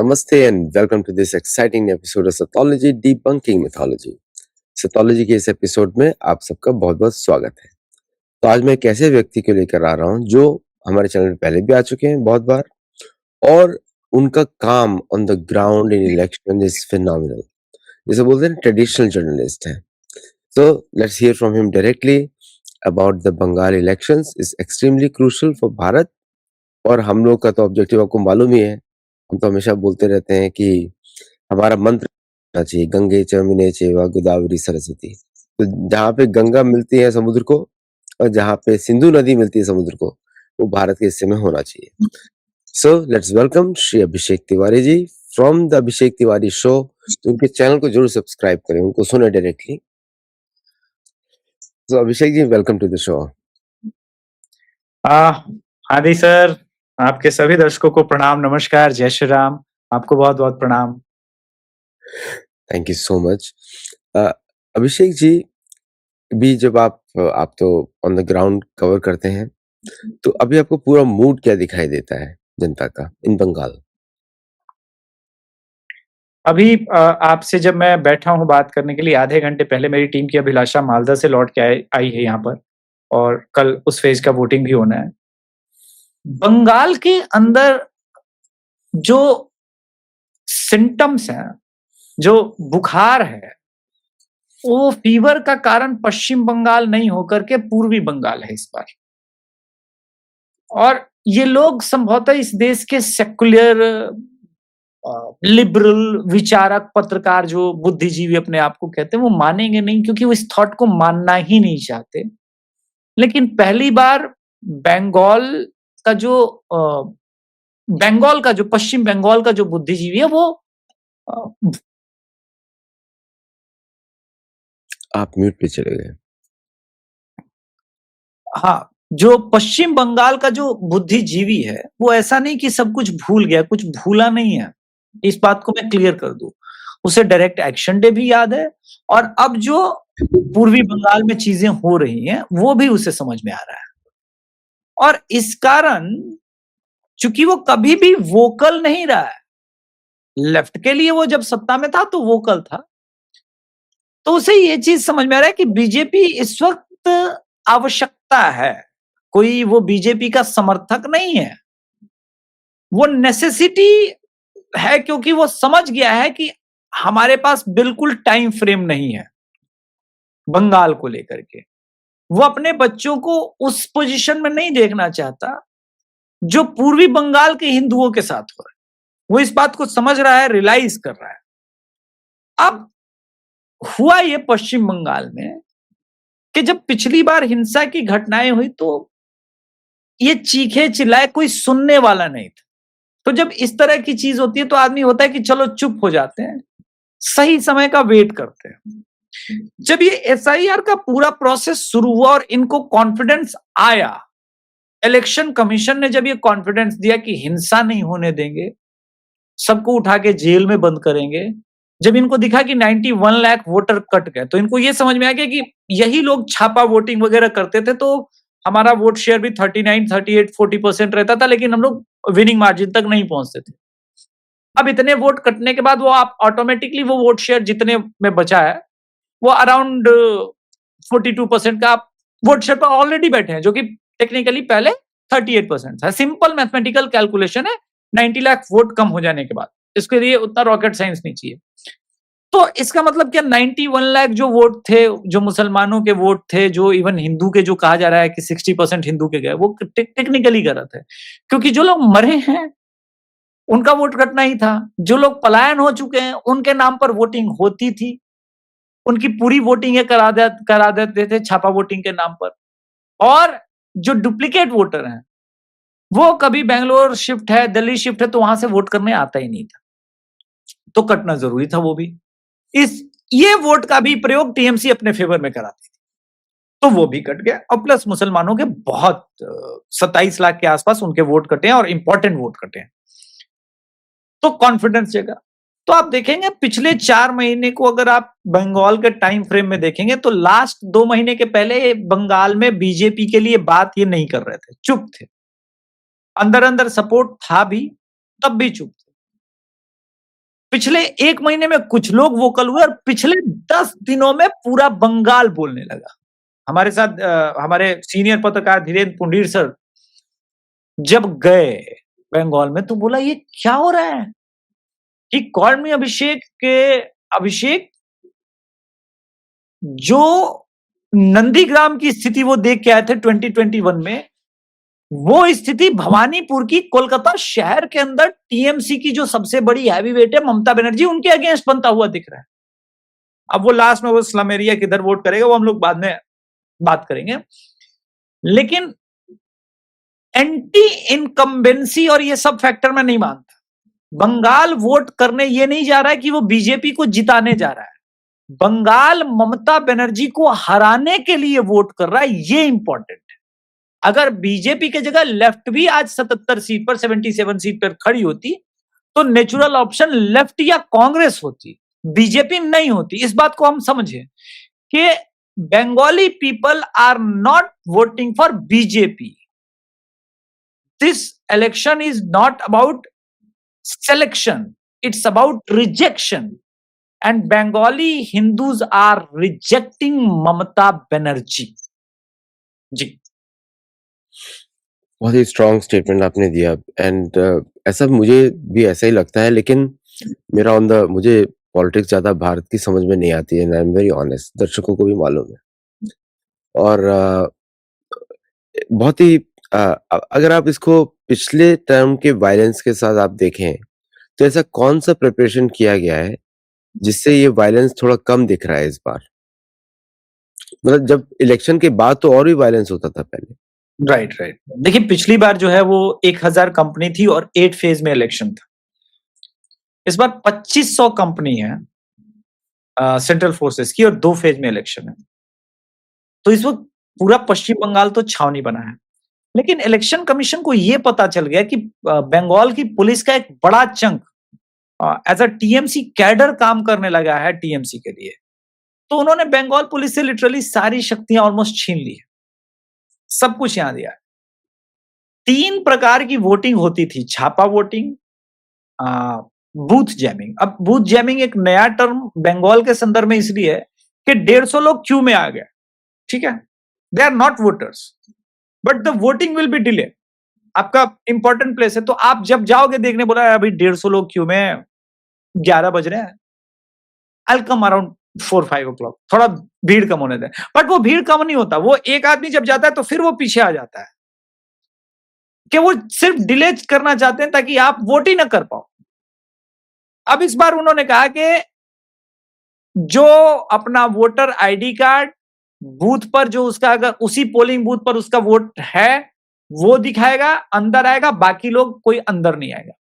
Namaste and welcome to this exciting episode of Sathology Debunking Mythology. Sathology के इस episode में आप सबका बहुत-बहुत स्वागत है। तो आज मैं एक ऐसे व्यक्ति को लेकर आ रहा हूँ जो हमारे चैनल पे पहले भी आ चुके हैं बहुत बार और उनका काम on the ground in election is phenomenal. जिसे बोलते हैं ट्रेडिशनल जर्नलिस्ट है। So let's hear from him directly about the Bengal elections is extremely crucial for Bharat और हम लोग का तो ऑब्जेक्टिव आपको मालूम ही है। हम तो हमेशा बोलते रहते हैं कि हमारा मंत्र होना चाहिए गंगे च यमुने चैव गोदावरी सरस्वती। तो जहाँ पे गंगा मिलती है समुद्र को और जहाँ पे सिंधु नदी मिलती है समुद्र को वो भारत के हिस्से में होना चाहिए। So let's welcome Shri Abhishek Tiwari ji from the Abhishek Tiwari show. तो उनके चैनल को जरूर सब्सक्राइब करें, उनको सुने directly. So Abhishek ji welcome to the show. Aadi sir, आपके सभी दर्शकों को प्रणाम, नमस्कार, जय श्री राम। आपको बहुत बहुत प्रणाम। Thank you so much. Abhishek ji भी जब आप तो ऑन द ग्राउंड कवर करते हैं तो अभी आपको पूरा मूड क्या दिखाई देता है जनता का इन बंगाल? अभी आपसे जब मैं बैठा हूँ बात करने के लिए, आधे घंटे पहले मेरी टीम की अभिलाषा मालदा से लौट के आई है यहाँ पर, और कल उस फेज का वोटिंग भी होना है। बंगाल के अंदर जो सिम्टम्स हैं, जो बुखार है, वो फीवर का कारण पश्चिम बंगाल नहीं होकर के पूर्वी बंगाल है इस बार। और ये लोग संभवतः इस देश के सेक्युलर लिबरल विचारक पत्रकार जो बुद्धिजीवी अपने आप को कहते हैं वो मानेंगे नहीं, क्योंकि वो इस थॉट को मानना ही नहीं चाहते। लेकिन पहली बार बंगाल का जो पश्चिम बंगाल का जो बुद्धिजीवी है वो आप म्यूट पे चले गए। हाँ, जो पश्चिम बंगाल का जो बुद्धिजीवी है वो ऐसा नहीं कि सब कुछ भूल गया, कुछ भूला नहीं है। इस बात को मैं क्लियर कर दूं, उसे डायरेक्ट एक्शन डे भी याद है और अब जो पूर्वी बंगाल में चीजें हो रही हैं वो भी उसे समझ में आ रहा है। और इस कारण चूंकि वो कभी भी वोकल नहीं रहा है, लेफ्ट के लिए वो जब सत्ता में था तो वोकल था, तो उसे ये चीज समझ में आ रहा है कि बीजेपी इस वक्त आवश्यकता है। कोई वो बीजेपी का समर्थक नहीं है, वो नेसेसिटी है, क्योंकि वो समझ गया है कि हमारे पास बिल्कुल टाइम फ्रेम नहीं है बंगाल को लेकर के। वो अपने बच्चों को उस पोजीशन में नहीं देखना चाहता जो पूर्वी बंगाल के हिंदुओं के साथ हो रहा है। वो इस बात को समझ रहा है, रियलाइज कर रहा है। अब हुआ ये पश्चिम बंगाल में कि जब पिछली बार हिंसा की घटनाएं हुई तो ये चीखे चिल्लाए, कोई सुनने वाला नहीं था। तो जब इस तरह की चीज होती है तो आदमी होता है कि चलो चुप हो जाते हैं, सही समय का वेट करते हैं। जब ये एसआईआर का पूरा प्रोसेस शुरू हुआ और इनको कॉन्फिडेंस आया, इलेक्शन कमीशन ने जब ये कॉन्फिडेंस दिया कि हिंसा नहीं होने देंगे, सबको उठा के जेल में बंद करेंगे, जब इनको दिखा कि 91 लाख वोटर कट गए, तो इनको ये समझ में आ गया कि यही लोग छापा वोटिंग वगैरह करते थे तो हमारा वोट शेयर भी 39, 38, 40% रहता था, लेकिन हम लोग विनिंग मार्जिन तक नहीं पहुंचते थे। अब इतने वोट कटने के बाद वो आप ऑटोमेटिकली वो वोट शेयर जितने में बचा है वो अराउंड 42% का आप वोट शेयर पर ऑलरेडी बैठे हैं, जो कि टेक्निकली पहले 38% था। सिंपल मैथमेटिकल कैलकुलेशन है 90 लाख वोट कम हो जाने के बाद। इसके लिए उतना रॉकेट साइंस नहीं चाहिए। तो इसका मतलब क्या 91 लाख जो वोट थे, जो मुसलमानों के वोट थे, जो इवन हिंदू के जो कहा जा रहा है कि 60% हिंदू के गए, वो टेक्निकली गलत है, क्योंकि जो लोग मरे हैं उनका वोट कटना ही था। जो लोग पलायन हो चुके हैं उनके नाम पर वोटिंग होती थी, उनकी पूरी वोटिंग करा देते थे छापा वोटिंग के नाम पर। और जो डुप्लीकेट वोटर हैं वो कभी बेंगलोर शिफ्ट है, दिल्ली शिफ्ट है, तो वहां से वोट करने आता ही नहीं था, तो कटना जरूरी था वो भी। ये वोट का भी प्रयोग टीएमसी अपने फेवर में कराती थी, तो वो भी कट गया। और प्लस मुसलमानों के बहुत 27 लाख के आसपास उनके वोट कटे हैं और इंपॉर्टेंट वोट कटे हैं, तो कॉन्फिडेंस जगा। तो आप देखेंगे पिछले 4 महीने को अगर आप बंगाल के टाइम फ्रेम में देखेंगे तो लास्ट 2 महीने के पहले बंगाल में बीजेपी के लिए बात ये नहीं कर रहे थे, चुप थे। अंदर अंदर सपोर्ट था भी, तब भी चुप थे। पिछले 1 महीने में कुछ लोग वोकल हुए और पिछले 10 दिनों में पूरा बंगाल बोलने लगा। हमारे साथ हमारे सीनियर पत्रकार धीरेन्द्र पुंडीर सर जब गए बंगाल में तो बोला ये क्या हो रहा है? कि कॉल मी अभिषेक के अभिषेक जो नंदीग्राम की स्थिति वो देख के आए थे 2021 में, वो स्थिति भवानीपुर की कोलकाता शहर के अंदर टीएमसी की जो सबसे बड़ी हैवीवेट है ममता बनर्जी, उनके अगेंस्ट बनता हुआ दिख रहा है। अब वो लास्ट में वो स्लम एरिया किधर वोट करेगा वो हम लोग बाद में बात करेंगे। लेकिन एंटी इनकम्बेंसी और ये सब फैक्टर मैं नहीं मानता। बंगाल वोट करने ये नहीं जा रहा है कि वो बीजेपी को जिताने जा रहा है। बंगाल ममता बनर्जी को हराने के लिए वोट कर रहा है, ये इंपॉर्टेंट है। अगर बीजेपी के जगह लेफ्ट भी आज 77 सीट पर 77 सीट पर खड़ी होती तो नेचुरल ऑप्शन लेफ्ट या कांग्रेस होती, बीजेपी नहीं होती। इस बात को हम समझें कि Bengali people are not voting for BJP. This election is not about selection, it's about rejection, and Bengali Hindus are rejecting Mamata Banerjee जी। बहुत ही स्ट्रॉन्ग स्टेटमेंट आपने दिया एंड ऐसा मुझे भी ऐसा ही लगता है, लेकिन मुझे पॉलिटिक्स ज्यादा भारत की समझ में नहीं आती है, and I am very honest, दर्शकों को भी मालूम है। और बहुत ही अगर आप इसको पिछले टर्म के वायलेंस के साथ आप देखें तो ऐसा कौन सा प्रिपरेशन किया गया है जिससे ये वायलेंस थोड़ा कम दिख रहा है इस बार? मतलब जब इलेक्शन के बाद तो और भी वायलेंस होता था पहले। राइट राइट देखिए, पिछली बार जो है वो 1000 कंपनी थी और 8 फेज में इलेक्शन था। इस बार 2500 कंपनी है सेंट्रल फोर्सेस की और 2 फेज में इलेक्शन है। तो इस वक्त पूरा पश्चिम बंगाल तो छावनी बना है। लेकिन इलेक्शन कमीशन को यह पता चल गया कि बंगाल की पुलिस का एक बड़ा chunk as a TMC cadre काम करने लगा है टीएमसी के लिए। तो उन्होंने बंगाल पुलिस से लिटरली सारी शक्तियां ऑलमोस्ट छीन ली है, सब कुछ यहां दिया है। 3 प्रकार की वोटिंग होती थी, छापा वोटिंग, बूथ जैमिंग। अब बूथ जैमिंग एक नया टर्म बंगाल के संदर्भ में इसलिए है कि 150 लोग क्यू में आ गए, ठीक है, they are not voters but the voting will be delay. आपका इंपॉर्टेंट प्लेस है तो आप जब जाओगे देखने, बोला अभी 150 लोग क्यू में, 11 बज रहे हैं, I will come around 4-5 o'clock, थोड़ा भीड़ कम होने दें। बट वो भीड़ कम नहीं होता, वो एक आदमी जब जाता है तो फिर वो पीछे आ जाता है कि वो सिर्फ डिले करना चाहते हैं ताकि आप वोट ही ना कर पाओ। अब इस बार उन्होंने कहा कि जो अपना वोटर आईडी कार्ड बूथ पर, जो उसका अगर उसी पोलिंग बूथ पर उसका वोट है वो दिखाएगा, अंदर आएगा, बाकी लोग कोई अंदर नहीं आएगा।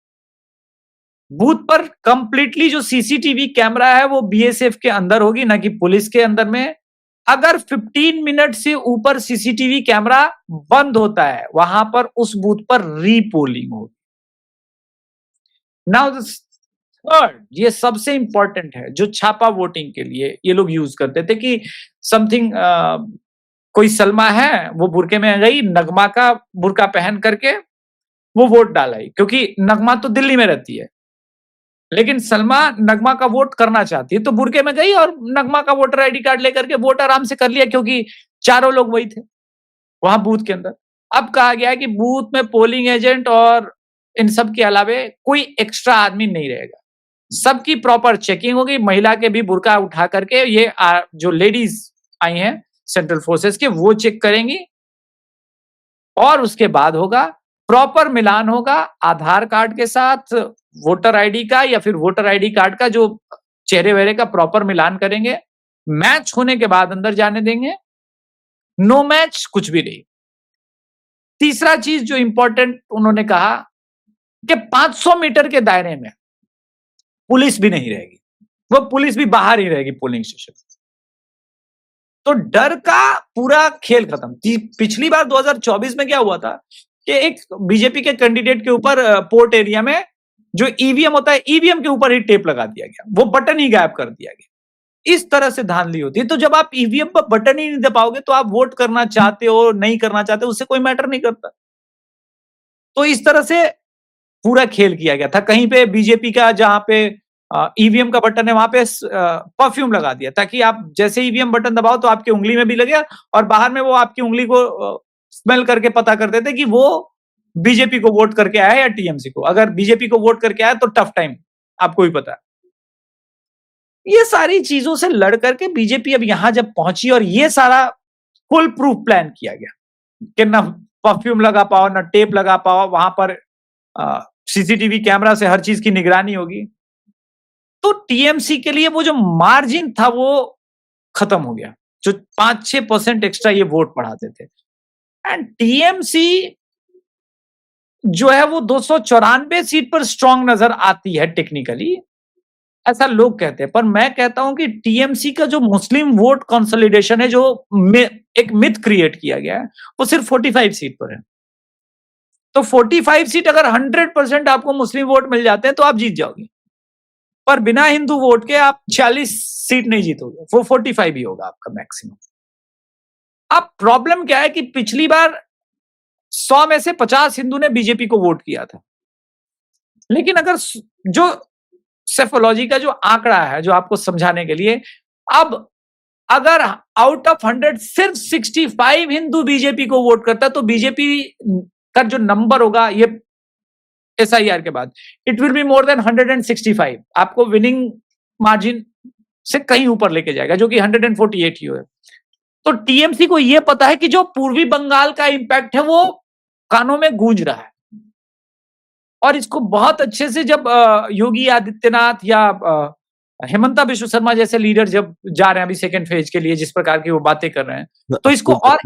बूथ पर कंप्लीटली जो सीसीटीवी कैमरा है वो बीएसएफ के अंदर होगी, ना कि पुलिस के अंदर में। अगर 15 मिनट से ऊपर सीसीटीवी कैमरा बंद होता है, वहां पर उस बूथ पर रीपोलिंग होगी। नाउ थर्ड, ये सबसे इंपॉर्टेंट है, जो छापा वोटिंग के लिए ये लोग यूज करते थे कि समथिंग कोई सलमा है वो बुरके में गई, नगमा का बुरका पहन करके वो वोट डालाई, क्योंकि नगमा तो दिल्ली में रहती है लेकिन सलमा नगमा का वोट करना चाहती है, तो बुरके में गई और नगमा का वोटर आईडी कार्ड लेकर के वोट आराम से कर लिया, क्योंकि चारों लोग वही थे वहां बूथ के अंदर। अब कहा गया है कि बूथ में पोलिंग एजेंट और इन सब के अलावे कोई एक्स्ट्रा आदमी नहीं रहेगा, सबकी प्रॉपर चेकिंग होगी। महिला के भी बुरका उठा करके ये जो लेडीज आई हैं सेंट्रल फोर्सेस के, वो चेक करेंगी और उसके बाद होगा प्रॉपर मिलान होगा आधार कार्ड के साथ वोटर आईडी का, या फिर वोटर आईडी कार्ड का जो चेहरे वेहरे का प्रॉपर मिलान करेंगे। मैच होने के बाद अंदर जाने देंगे, नो मैच कुछ भी नहीं। तीसरा चीज जो इंपॉर्टेंट उन्होंने कहा कि 500 मीटर के दायरे में पुलिस भी नहीं रहेगी, वो पुलिस भी बाहर ही रहेगी पोलिंग स्टेशन। तो डर का पूरा खेल खत्म। पिछली बार 2024 में क्या हुआ था कि एक बीजेपी के कैंडिडेट के ऊपर पोर्ट एरिया में जो ईवीएम होता है, ईवीएम के ऊपर ही टेप लगा दिया गया, वो बटन ही गायब कर दिया गया। इस तरह से धांधली होती है। तो जब आप ईवीएम पर बटन ही नहीं दबाओगे तो आप वोट करना चाहते हो नहीं करना चाहते, उससे कोई मैटर नहीं करता। तो इस तरह से पूरा खेल किया गया था। कहीं पे बीजेपी का जहां पे ईवीएम का बटन है, वहां पे परफ्यूम लगा दिया ताकि आप जैसे ईवीएम बटन दबाओ तो आपकी उंगली में भी लगे और बाहर में वो आपकी उंगली को स्मेल करके पता कर देते कि वो बीजेपी को वोट करके आया है या टीएमसी को। अगर बीजेपी को वोट करके आया तो टफ टाइम, आपको भी पता है। ये सारी चीजों से लड़ करके बीजेपी अब यहां जब पहुंची और ये सारा फुल प्रूफ प्लान किया गया कि ना परफ्यूम लगा पाओ, ना टेप लगा पाओ, वहां पर सीसीटीवी कैमरा से हर चीज की निगरानी होगी। तो टीएमसी के लिए वो जो मार्जिन था वो खत्म हो गया, जो 5-6% एक्स्ट्रा ये वोट बढ़ाते थे। एंड टीएमसी जो है वो 294 सीट पर स्ट्रांग नजर आती है टेक्निकली, ऐसा लोग कहते हैं। पर मैं कहता हूं कि टीएमसी का जो मुस्लिम वोट कंसोलिडेशन है, जो एक मिथ क्रिएट किया गया है, वो सिर्फ 45 सीट पर है। तो 45 सीट अगर 100% आपको मुस्लिम वोट मिल जाते हैं तो आप जीत जाओगे, पर बिना हिंदू वोट के आप 46 सीट नहीं जीतोगे, वो 45 ही होगा आपका मैक्सिमम। अब प्रॉब्लम क्या है कि पिछली बार 100 में से 50 हिंदू ने बीजेपी को वोट किया था, लेकिन अगर जो सेफोलॉजी का जो आंकड़ा है, जो आपको समझाने के लिए, अब अगर आउट ऑफ 100 सिर्फ 65 हिंदू बीजेपी को वोट करता है तो बीजेपी का जो नंबर होगा ये एसआईआर के बाद, it will be more than 165, आपको विनिंग मार्जिन से कहीं ऊपर लेके जाएगा, जो कि 148 ही है। तो टीएमसी को यह पता है कि जो पूर्वी बंगाल का इंपैक्ट है वो कानों में गूंज रहा है, और इसको बहुत अच्छे से जब योगी आदित्यनाथ या हेमंता बिश्व शर्मा जैसे लीडर जब जा रहे हैं अभी सेकेंड फेज के लिए, जिस प्रकार की वो बातें कर रहे हैं, तो इसको और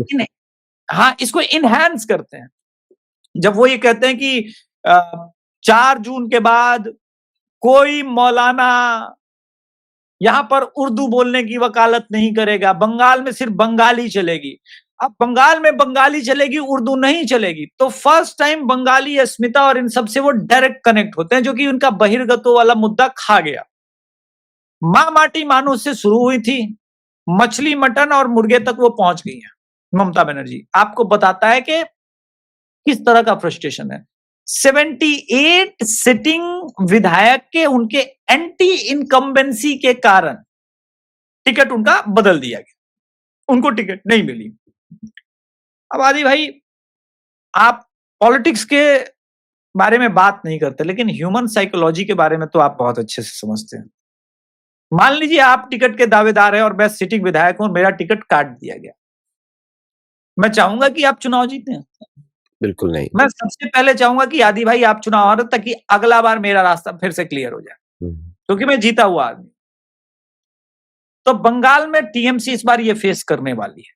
इसको इनहैंस करते हैं। जब वो ये कहते हैं कि 4 जून के बाद कोई मौलाना यहां पर उर्दू बोलने की वकालत नहीं करेगा, बंगाल में सिर्फ बंगाली चलेगी। अब बंगाल में बंगाली चलेगी, उर्दू नहीं चलेगी, तो फर्स्ट टाइम बंगाली, अस्मिता और इन सबसे वो डायरेक्ट कनेक्ट होते हैं, जो कि उनका बहिर्गतों वाला मुद्दा खा गया। मां माटी मानुष से शुरू हुई थी, मछली मटन और मुर्गे तक वो पहुंच गई है। ममता बनर्जी आपको बताता है कि किस तरह का फ्रस्ट्रेशन है। 78 सिटिंग विधायक के उनके एंटी इनकम्बेंसी के कारण टिकट उनका बदल दिया गया, उनको टिकट नहीं मिली। अब आदि भाई, आप पॉलिटिक्स के बारे में बात नहीं करते, लेकिन ह्यूमन साइकोलॉजी के बारे में तो आप बहुत अच्छे से समझते हैं। मान लीजिए आप टिकट के दावेदार हैं और मैं सिटिंग विधायक हूं, मेरा टिकट काट दिया गया, मैं चाहूंगा कि आप चुनाव जीतें? बिल्कुल नहीं। मैं सबसे पहले चाहूंगा कि आदि भाई आप चुनाव हारो, ताकि अगला बार मेरा रास्ता फिर से क्लियर हो जाए, क्योंकि मैं जीता हुआ आदमी। तो बंगाल में टीएमसी इस बार ये फेस करने वाली है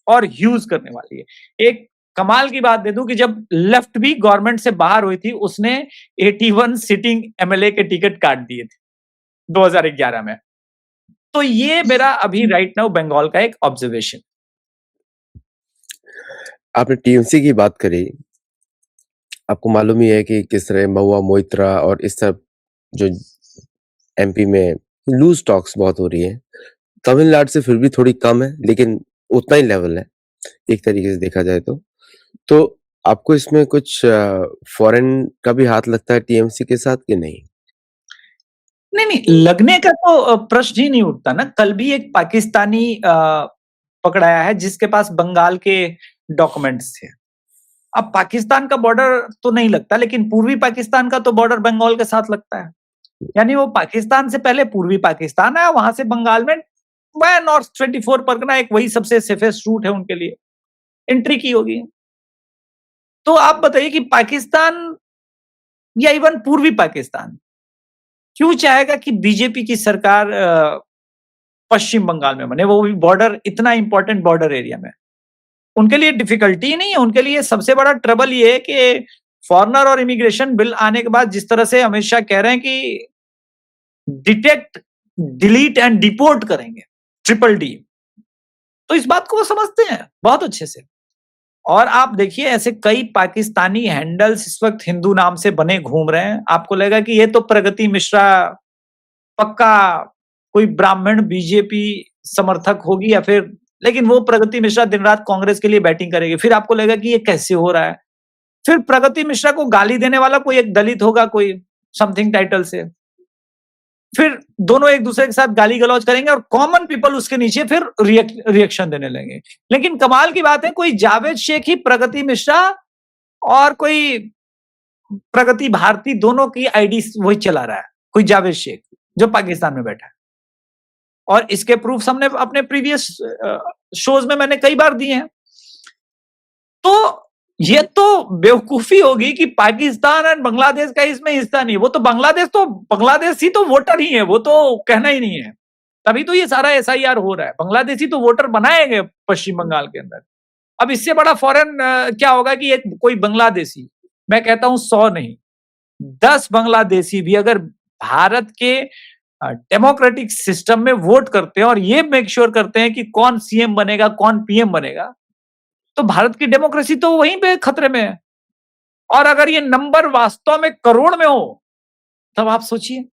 और यूज करने वाली है। एक कमाल की बात दे दूं कि जब लेफ्ट भी गवर्नमेंट से बाहर हुई थी, उसने 81 सिटिंग एमएलए के टिकट काट दिए थे 2011 में। तो ये मेरा अभी राइट नाउ बंगाल का एक ऑब्जर्वेशन। आपने टीएमसी की बात करी, आपको मालूम ही है कि किस तरह महुआ मोइत्रा और इस तरह जो एमपी में लूज टॉक्स बहुत हो रही है। तमिलनाडु से फिर भी थोड़ी कम है, लेकिन उतना ही लेवल है एक तरीके से देखा जाए तो। तो आपको इसमें कुछ फॉरेन का भी हाथ लगता है टीएमसी के साथ कि नहीं? नहीं, लगने का तो प्रश्न ही नहीं उठता ना। कल भी एक पाकिस्तानी पकड़ाया है जिसके पास बंगाल के डॉक्यूमेंट्स थे। अब पाकिस्तान का बॉर्डर तो नहीं लगता, लेकिन पूर्वी पाकिस्तान का तो बॉर्डर बंगाल के साथ लगता है। यानी वो पाकिस्तान से पहले पूर्वी पाकिस्तान है, वहां से बंगाल में वह नॉर्थ 24 परगना एक वही सबसे सेफेस्ट रूट है उनके लिए, एंट्री की होगी। तो आप बताइए कि पाकिस्तान या इवन पूर्वी पाकिस्तान क्यों चाहेगा कि बीजेपी की सरकार पश्चिम बंगाल में बने, वो भी बॉर्डर, इतना इंपॉर्टेंट बॉर्डर एरिया में। उनके लिए डिफिकल्टी नहीं है, उनके लिए सबसे बड़ा ट्रबल ये है कि फॉरेनर और इमिग्रेशन बिल आने के बाद जिस तरह से अमित शाह कह रहे हैं कि डिटेक्ट, डिलीट एंड डिपोर्ट करेंगे, ट्रिपल डी, तो इस बात को वो समझते हैं बहुत अच्छे से। और आप देखिए ऐसे कई पाकिस्तानी हैंडल्स इस वक्त हिंदू नाम से बने घूम रहे हैं। आपको लगेगा कि ये तो प्रगति मिश्रा पक्का कोई ब्राह्मण बीजेपी समर्थक होगी या फिर, लेकिन वो प्रगति मिश्रा दिन रात कांग्रेस के लिए बैटिंग करेगी। फिर आपको लगेगा कि ये कैसे हो रहा है। फिर प्रगति मिश्रा को गाली देने वाला कोई एक दलित होगा, कोई समथिंग टाइटल से, फिर दोनों एक-दूसरे के साथ गाली-गलौज करेंगे और कॉमन पीपल उसके नीचे फिर रिएक्शन देने लगेंगे। लेकिन कमाल की बात है, कोई जावेद शेख ही प्रगति मिश्रा और कोई प्रगति भारती दोनों की आईडी वही चला रहा है, कोई जावेद शेख, जो पाकिस्तान में बैठा है। और इसके प्रूफ्स हमने अपने प्रीवियस शोज में मैंने कई बार दिए हैं। तो ये तो बेवकूफी होगी कि पाकिस्तान और बांग्लादेश का इसमें हिस्सा नहीं। वो तो बांग्लादेश ही तो वोटर ही है, वो तो कहना ही नहीं है। तभी तो ये सारा एसआईआर हो रहा है। बांग्लादेशी तो वोटर बनाए गए पश्चिम बंगाल के अंदर। अब इससे बड़ा फॉरेन क्या होगा कि एक कोई बांग्लादेशी, मैं कहता हूं 100 नहीं, 10 बांग्लादेशी भी अगर भारत के डेमोक्रेटिक सिस्टम में वोट करते हैं और ये मेक श्योर करते हैं कि कौन सीएम बनेगा, कौन पीएम बनेगा, तो भारत की डेमोक्रेसी तो वहीं पे खतरे में है। और अगर ये नंबर वास्तव में करोड़ में हो, तब आप सोचिए,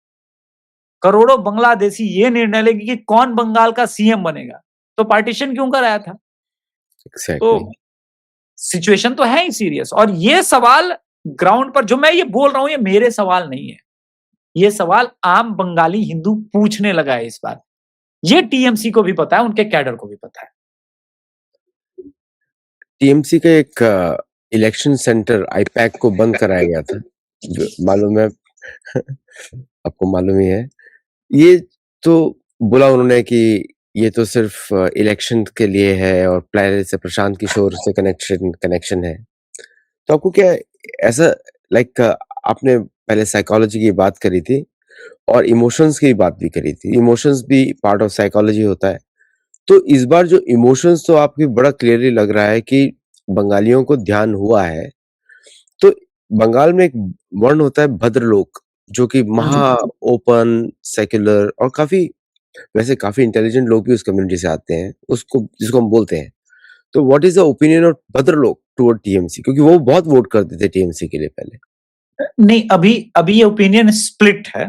करोड़ों बांग्लादेशी ये निर्णय लेंगे कि कौन बंगाल का सीएम बनेगा, तो पार्टीशन क्यों कराया था? एग्जैक्टली। तो सिचुएशन तो है ही सीरियस। और ये सवाल ग्राउंड पर जो मैं ये बोल रहा हूं, ये मेरे सवाल नहीं है। ये सवाल आम बंगाली हिंदू पूछने लगा है इस बार। ये टीएमसी को भी पता है, उनके कैडर को भी पता है। टीएमसी का एक इलेक्शन सेंटर आईपैक को बंद कराया गया था, जो मालूम है आपको मालूम ही है। ये तो बोला उन्होंने कि ये तो सिर्फ इलेक्शन के लिए है और पहले से प्रशांत किशोर से कनेक्शन है। तो आपको क्या ऐसा लाइक आपने पहले साइकोलॉजी की बात करी थी और इमोशंस की बात भी करी थी। इमोशंस भी पार्ट ऑफ साइकोलॉजी होता है। तो इस बार जो इमोशंस तो आपकी बड़ा क्लियरली लग रहा है कि बंगालियों को ध्यान हुआ है। तो बंगाल में एक वर्ण होता है भद्रलोक, जो कि महा ओपन, सेक्युलर और काफ़ी इंटेलिजेंट लोग भी उस कम्युनिटी से आते हैं, उसको जिसको हम बोलते हैं। तो what is the opinion of bhadralok toward TMC? क्योंकि वो बहुत वोट करते थे टीएमसी के लिए पहले। नहीं, अभी ये ओपिनियन स्प्लिट है।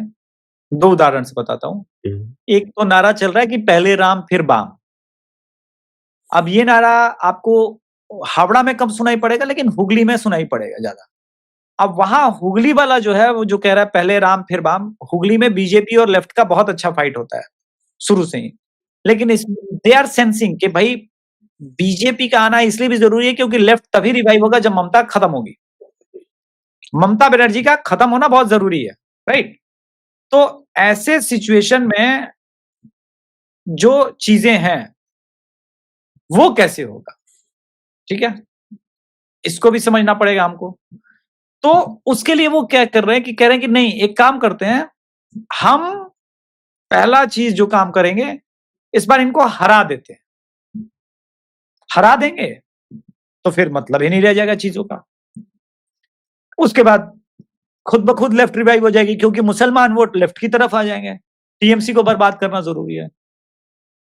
2 उदाहरण से बताता हूँ। एक तो नारा चल रहा है कि पहले राम फिर बाम। अब ये नारा आपको हावड़ा में कम सुनाई पड़ेगा, लेकिन हुगली में सुनाई पड़ेगा ज्यादा। अब वहां हुगली वाला जो है, वो जो कह रहा है पहले राम फिर बाम, हुगली में बीजेपी और लेफ्ट का बहुत अच्छा फाइट होता है शुरू से ही। लेकिन इस दे आर सेंसिंग कि भाई बीजेपी का आना इसलिए भी जरूरी है क्योंकि लेफ्ट तभी रिवाइव होगा जब ममता खत्म होगी। ममता बनर्जी का खत्म होना बहुत जरूरी है, राइट? तो ऐसे सिचुएशन में जो चीजें हैं वो कैसे होगा, ठीक है? इसको भी समझना पड़ेगा हमको। तो उसके लिए वो क्या कर रहे हैं कि कह रहे हैं कि नहीं, एक काम करते हैं, हम पहला चीज जो काम करेंगे, इस बार इनको हरा देते हैं। हरा देंगे तो फिर मतलब ही नहीं रह जाएगा चीजों का। उसके बाद खुद ब खुद लेफ्ट रिवाइव हो जाएगी, क्योंकि मुसलमान वोट लेफ्ट की तरफ आ जाएंगे। टीएमसी को बर्बाद करना जरूरी है।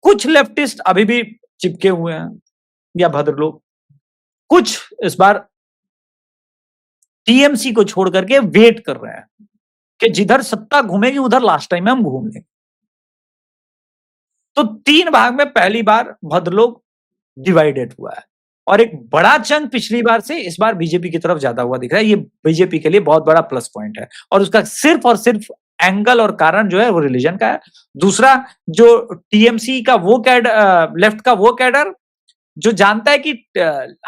कुछ लेफ्टिस्ट अभी भी चिपके हुए हैं या भद्रलोक, कुछ इस बार टीएमसी को छोड़ करके वेट कर रहे हैं कि जिधर सत्ता घूमेगी उधर लास्ट टाइम में हम घूम लेंगे। तो 3 भाग में पहली बार भद्रलोक डिवाइडेड हुआ है और एक बड़ा चंक पिछली बार से इस बार बीजेपी की तरफ ज्यादा हुआ दिख रहा है। ये बीजेपी के लिए बहुत बड़ा प्लस पॉइंट है और उसका सिर्फ और सिर्फ एंगल और कारण जो है वो रिलीजन का है। दूसरा, जो टीएमसी का वो लेफ्ट का वो कैडर जो जानता है कि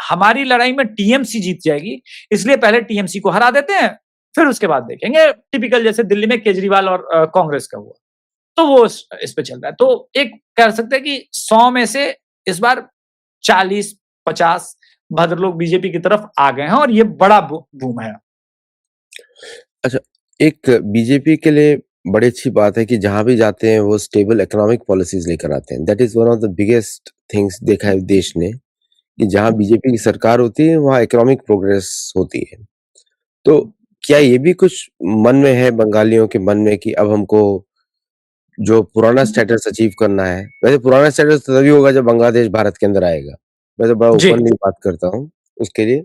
हमारी लड़ाई में टीएमसी जीत जाएगी, इसलिए पहले टीएमसी को हरा देते हैं, फिर उसके बाद देखेंगे। टिपिकल जैसे दिल्ली में केजरीवाल और कांग्रेस का हुआ, तो वो इस पे चल रहा है। तो एक कह सकते हैं कि 100 में से इस बार 40-50 भद्रलोक बीजेपी की तरफ आ गए हैं और ये बड़ा बूम है। अच्छा, एक बीजेपी के लिए बड़ी अच्छी बात है कि जहाँ भी जाते हैं वो स्टेबल इकोनॉमिक पॉलिसीज लेकर आते हैं। That is one of the biggest things देखा है देश ने, कि जहाँ बीजेपी की सरकार होती है वहाँ इकोनॉमिक प्रोग्रेस होती है। तो क्या ये भी कुछ मन में है बंगालियों के मन में कि अब हमको जो पुराना स्टेटस अचीव करना है? वैसे पुराना स्टेटस तभी होगा जब बांग्लादेश भारत के अंदर आएगा। मैं तो बड़ा जी। ओपनली बात करता हूँ उसके लिए।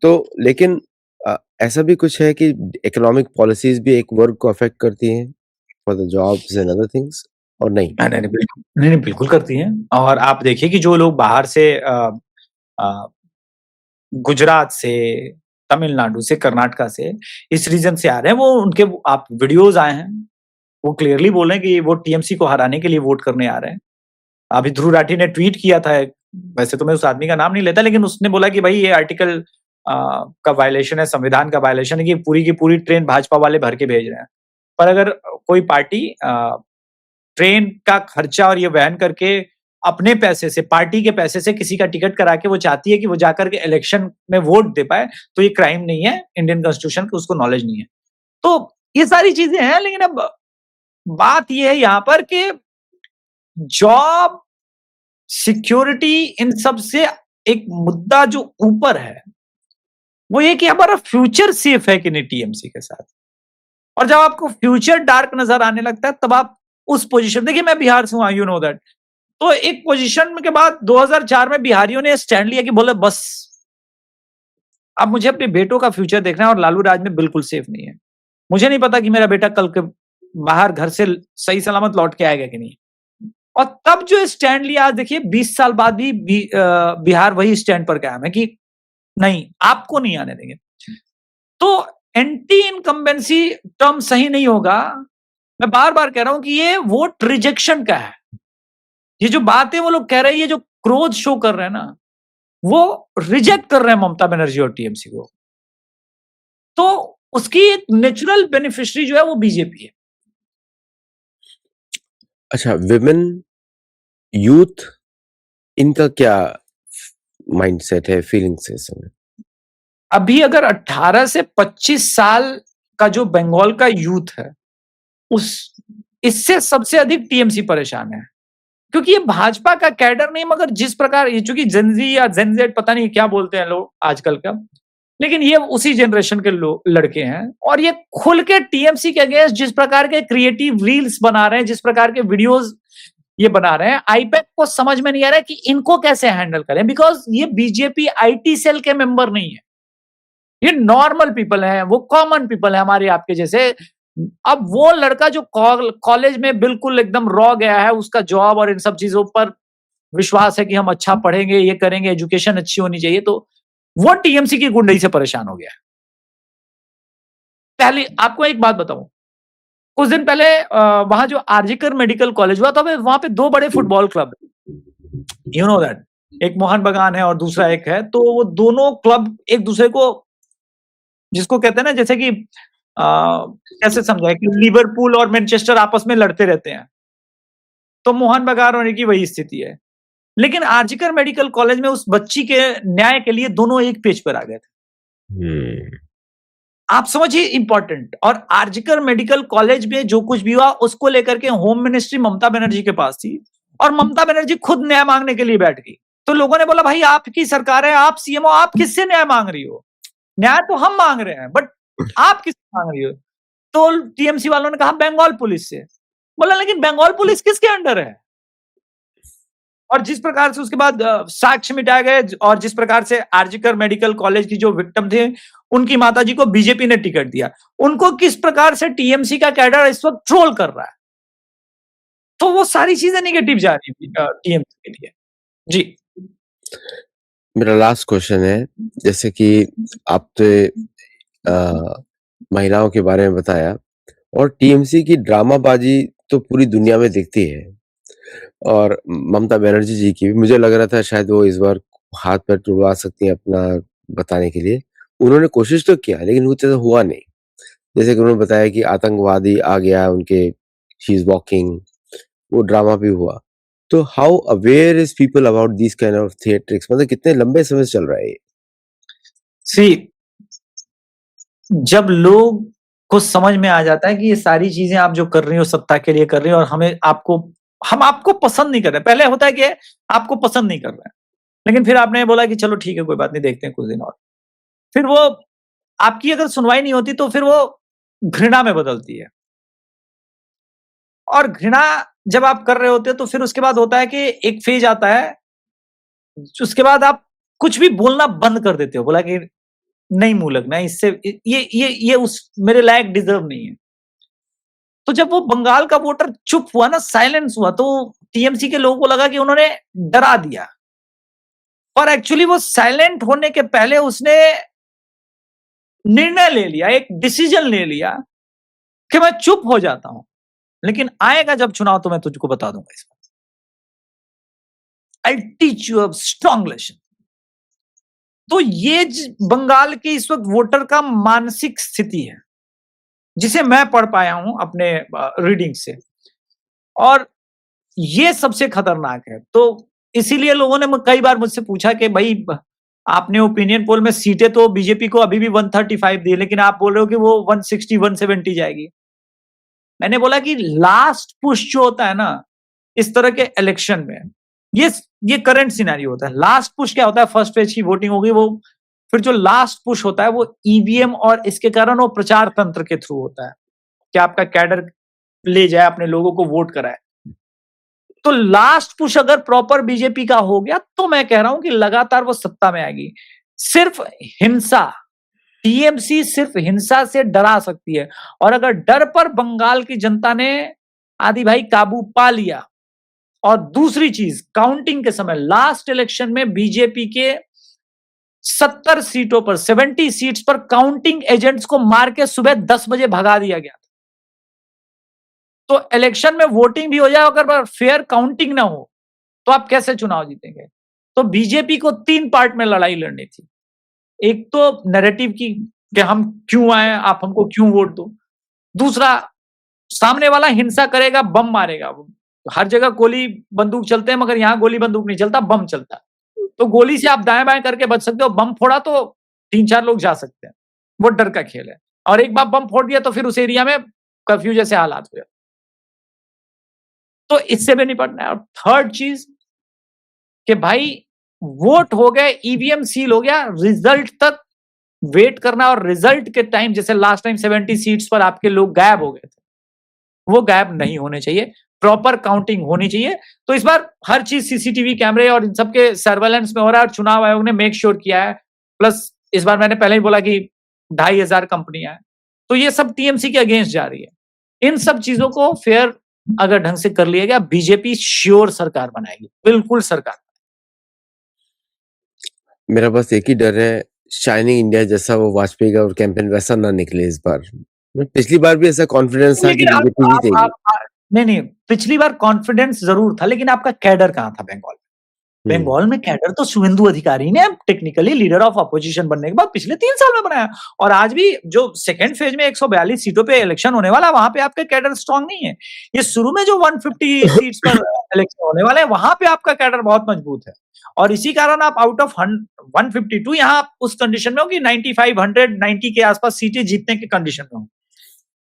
तो लेकिन ऐसा भी कुछ है कि इकोनॉमिक पॉलिसीज भी एक वर्ग को अफेक्ट करती हैं for the jobs and other things, और नहीं? नहीं, नहीं, बिल्कुल नहीं, नहीं, बिल्कुल करती हैं। और आप देखिए कि जो लोग बाहर से अ, गुजरात से, तमिलनाडु से, कर्नाटका से, इस रीजन से आ रहे हैं, वो उनके आप वीडियोस आए हैं, वो क्लियरली बोल रहे हैं कि वो टीएमसी को हराने के लिए वोट करने आ रहे हैं। अभी ध्रुव राठी ने ट्वीट किया था, वैसे तो मैं उस आदमी का नाम नहीं लेता, लेकिन उसने बोला कि भाई ये आर्टिकल का वायलेशन है, संविधान का वायलेशन है कि पूरी की पूरी ट्रेन भाजपा वाले भर के भेज रहे हैं। पर अगर कोई पार्टी ट्रेन का खर्चा और ये वहन करके अपने पैसे से, पार्टी के पैसे से किसी का टिकट करा के वो चाहती है कि वो जाकर के इलेक्शन में वोट दे पाए, तो ये क्राइम नहीं है, इंडियन कॉन्स्टिट्यूशन की उसको नॉलेज नहीं है। तो ये सारी चीजें हैं, लेकिन अब बात ये है यहाँ पर कि जॉब, सिक्योरिटी, इन सब से एक मुद्दा जो ऊपर है, वो ये कि हमारा फ्यूचर सेफ है कि नहीं टीएमसी के साथ। और जब आपको फ्यूचर डार्क नजर आने लगता है, तब आप उस पोजीशन, देखिए मैं बिहार से हूं, यू नो दैट, तो एक पोजीशन के बाद 2004 में बिहारियों ने स्टैंड लिया कि बोले बस अब मुझे अपने बेटों का फ्यूचर देखना है और लालू राज में बिल्कुल सेफ नहीं है। मुझे नहीं पता कि मेरा बेटा कल के बाहर घर से सही सलामत लौट के आएगा कि नहीं। और तब जो स्टैंड लिया, आज देखिए 20 साल बाद भी बिहार वही स्टैंड पर कायम है कि नहीं, आपको नहीं आने देंगे। तो एंटी इनकम्बेंसी टर्म सही नहीं होगा। मैं बार बार कह रहा हूं कि ये वोट रिजेक्शन का है। ये जो बातें वो लोग कह रहे हैं, ये जो क्रोध शो कर रहे हैं ना, वो रिजेक्ट कर रहे हैं ममता बनर्जी और टीएमसी को। तो उसकी एक नेचुरल बेनिफिशियरी जो है वो बीजेपी है। अच्छा, विमेन, यूथ, इनका क्या माइंडसेट है, फीलिंग्स है इस समय? अभी अगर 18 से 25 साल का जो बंगाल का यूथ है, उस इससे सबसे अधिक टीएमसी परेशान है, क्योंकि ये भाजपा का कैडर नहीं, मगर जिस प्रकार ये, चूंकि जेनजी या जेनजेड पता नहीं क्या बोलते हैं लोग आजकल का, लेकिन ये उसी जनरेशन के लड़के हैं, और ये खुल के टीएमसी के अगेंस्ट जिस प्रकार के क्रिएटिव रील्स बना रहे हैं, जिस प्रकार के वीडियोस ये बना रहे हैं, आईपैक को समझ में नहीं आ रहा है कि इनको कैसे हैंडल करें, बिकॉज ये बीजेपी आईटी सेल के मेंबर नहीं है, ये नॉर्मल पीपल हैं, वो कॉमन पीपल है हमारे आपके जैसे। अब वो लड़का जो कॉलेज में बिल्कुल एकदम रॉ गया है, उसका जॉब और इन सब चीजों पर विश्वास है कि हम अच्छा पढ़ेंगे, ये करेंगे, एजुकेशन अच्छी होनी चाहिए, तो वो टीएमसी की गुंडई से परेशान हो गया है। पहले आपको एक बात बताऊं, कुछ दिन पहले वहां जो आरजीकर मेडिकल कॉलेज हुआ था, वहां पे 2 बड़े football club, you know that, एक मोहन बगान है और दूसरा एक है, तो वो दोनों क्लब एक दूसरे को, जिसको कहते हैं ना, जैसे कि कैसे समझाए कि लिवरपूल और मैनचेस्टर आपस में लड़ते रहते हैं, तो मोहन बगान होने की वही स्थिति है। लेकिन आरजीकर मेडिकल कॉलेज में उस बच्ची के न्याय के लिए दोनों एक पेज पर आ गए थे। आप समझिए इंपॉर्टेंट। और आरजीकर मेडिकल कॉलेज में जो कुछ भी हुआ, उसको लेकर के होम मिनिस्ट्री ममता बनर्जी के पास थी, और ममता बनर्जी खुद न्याय मांगने के लिए बैठ गई। तो लोगों ने बोला भाई आपकी सरकार है, आप सीएम हो, आप किससे न्याय मांग रही हो? न्याय तो हम मांग रहे हैं, बट आप किससे मांग रही हो? तो टीएमसी वालों ने कहा बंगाल पुलिस से। बोला लेकिन बंगाल पुलिस किसके अंडर है? और जिस प्रकार से उसके बाद साक्ष्य मिटाए गए, और जिस प्रकार से आरजीकर मेडिकल कॉलेज की जो विक्टिम थे, उनकी माताजी को बीजेपी ने टिकट दिया, उनको किस प्रकार से टीएमसी का कैडर इस वक्त ट्रोल कर रहा है, तो वो सारी चीजें नेगेटिव जा रही है टीएमसी के लिए। जी, मेरा लास्ट क्वेश्चन है, जैसे कि आपने महिलाओं के बारे में बताया, और टीएमसी की ड्रामाबाजी तो पूरी दुनिया में दिखती है, और ममता बनर्जी जी की भी मुझे लग रहा था शायद वो इस बार हाथ पैर तुड़वा सकती हैं अपना बताने के लिए। उन्होंने कोशिश तो किया, लेकिन वो तो हुआ नहीं। जैसे कि उन्होंने बताया कि आतंकवादी आ गया उनके, शी इज वॉकिंग, वो ड्रामा भी हुआ। तो how aware is people about this kind of theatrics, मतलब कितने लंबे समय से चल रहा है ये? सी, जब लोग को समझ में आ जाता है कि ये सारी चीजें आप जो कर रही हो सत्ता के लिए कर रही हो, और हम आपको पसंद नहीं कर रहे। पहले होता है कि आपको पसंद नहीं कर रहे हैं, लेकिन फिर आपने बोला कि चलो ठीक है, कोई बात नहीं, देखते हैं कुछ दिन और। फिर वो आपकी अगर सुनवाई नहीं होती, तो फिर वो घृणा में बदलती है, और घृणा जब आप कर रहे होते हो, तो फिर उसके बाद होता है कि एक फेज आता है, उसके बाद आप कुछ भी बोलना बंद कर देते हो, बोला कि नहीं मुंह लगना, इससे ये उस मेरे लायक डिजर्व नहीं है। तो जब वो बंगाल का वोटर चुप हुआ ना, साइलेंस हुआ, तो टीएमसी के लोगों को लगा कि उन्होंने डरा दिया, और एक्चुअली वो साइलेंट होने के पहले उसने निर्णय ले लिया, एक डिसीजन ले लिया कि मैं चुप हो जाता हूं। लेकिन आएगा जब चुनाव तो मैं तुझको बता दूंगा इस बात। I teach you a strong lesson. तो ये बंगाल के इस वक्त वोटर का मानसिक स्थिति है, जिसे मैं पढ़ पाया हूं अपने रीडिंग से, और ये सबसे खतरनाक है। तो इसीलिए लोगों ने कई बार मुझसे पूछा कि भाई आपने ओपिनियन पोल में सीटें तो बीजेपी को अभी भी 135 दी, लेकिन आप बोल रहे हो कि वो 160 170 जाएगी। मैंने बोला कि लास्ट पुश जो होता है ना इस तरह के इलेक्शन में, ये करंट सिनेरियो होता है। लास्ट पुश क्या होता है? फर्स्ट फेज की वोटिंग होगी, वो फिर जो लास्ट पुश होता है वो ईवीएम और इसके कारण वो प्रचार तंत्र के थ्रू होता है कि आपका कैडर ले जाए, अपने लोगों को वोट कराए। तो लास्ट पुश अगर प्रॉपर बीजेपी का हो गया तो मैं कह रहा हूं कि लगातार वो सत्ता में आएगी। सिर्फ हिंसा, टीएमसी सिर्फ हिंसा से डरा सकती है, और अगर डर पर बंगाल की जनता ने आदि भाई काबू पा लिया। और दूसरी चीज, काउंटिंग के समय लास्ट इलेक्शन में बीजेपी के 70 सीटों पर 70 सीट्स पर काउंटिंग एजेंट्स को मार के सुबह 10 बजे भगा दिया गया था। तो इलेक्शन में वोटिंग भी हो जाए, अगर फेयर काउंटिंग ना हो तो आप कैसे चुनाव जीतेंगे? तो बीजेपी को 3 पार्ट में लड़ाई लड़नी थी। एक तो नैरेटिव की कि हम क्यों आए, आप हमको क्यों वोट दो। दूसरा, सामने वाला हिंसा करेगा, बम मारेगा। हर जगह गोली बंदूक चलते हैं, मगर यहां गोली बंदूक नहीं चलता, बम चलता है। तो गोली से आप दाएं बाएं करके बच सकते हो, बम फोड़ा तो 3-4 लोग जा सकते हैं। वो डर का खेल है, और एक बार बम फोड़ दिया तो फिर उस एरिया में कर्फ्यू जैसे हालात हुए। तो इससे भी निपटना है। और थर्ड चीज कि भाई वोट हो गए, ईवीएम सील हो गया, रिजल्ट तक वेट करना, और रिजल्ट के टाइम जैसे लास्ट टाइम 70 सीट्स पर आपके लोग गायब हो गए थे, वो गायब नहीं होने चाहिए। प्रॉपर काउंटिंग होनी चाहिए। तो इस बार हर चीज सीसीटीवी कैमरे और इन सबके सर्वेलेंस में हो रहा है, और चुनाव आयोग ने मेक श्योर किया है। प्लस इस बार मैंने पहले ही बोला कि 2,500 कंपनियां हैं, तो ये सब टीएमसी के अगेंस्ट जा रही है। इन सब चीजों को फेयर अगर ढंग से कर लिया गया, बीजेपी श्योर सरकार बनाएगी, बिल्कुल सरकार। मेरा बस एक ही डर है, शाइनिंग इंडिया जैसा वो वाजपेयी का कैंपेन वैसा ना निकले इस बार। पिछली बार भी ऐसा कॉन्फिडेंस था कि लेकिन बीजेपी जीतेगी। नहीं, पिछली बार कॉन्फिडेंस जरूर था, लेकिन आपका कैडर कहां था बंगाल में? बंगाल में कैडर तो शुवेंदु अधिकारी ने टेक्निकली लीडर ऑफ अपोजिशन बनने के बाद पिछले 3 साल में बनाया, और आज भी जो सेकंड फेज में 142 सीटों पे इलेक्शन होने वाला है, वहां पे आपका कैडर स्ट्रांग नहीं है। ये शुरू में जो 150 सीट्स पर इलेक्शन होने वाले हैं, वहां पे आपका कैडर बहुत मजबूत है, और इसी कारण आप आउट ऑफ 152 यहाँ आप उस कंडीशन में हो कि 95 100 90 के आसपास सीटें जीतने की कंडीशन में हो।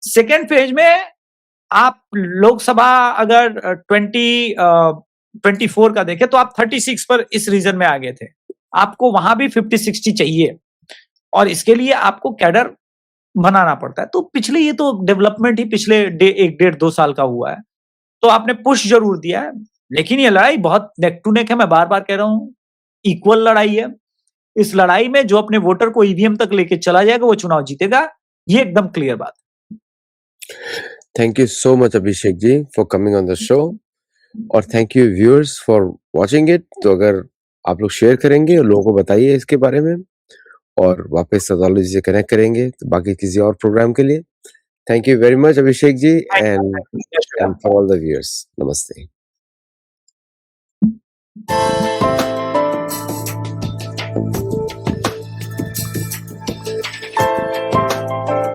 सेकेंड फेज में आप लोकसभा अगर 24 का देखें तो आप 36 पर इस रीजन में आ गए थे। आपको वहां भी 50-60 चाहिए, और इसके लिए आपको कैडर बनाना पड़ता है। तो पिछले ये तो डेवलपमेंट ही पिछले 1 डेढ़ 2 साल का हुआ है। तो आपने पुश जरूर दिया है, लेकिन ये लड़ाई बहुत नेक टू नेक है। मैं बार बार कह रहा हूं, इक्वल लड़ाई है। इस लड़ाई में जो अपने वोटर को ईवीएम तक लेके चला जाएगा वो चुनाव जीतेगा, ये एकदम क्लियर बात है। Thank you so much Abhishek ji for coming on the show, और thank you viewers for watching it. तो अगर आप लोग शेयर करेंगे और लोगों को बताइए इसके बारे में, और वापस सेथोलॉजी से कनेक्ट करेंगे तो बाकी किसी और प्रोग्राम के लिए। Thank you very much Abhishek ji, and for all the viewers, नमस्ते।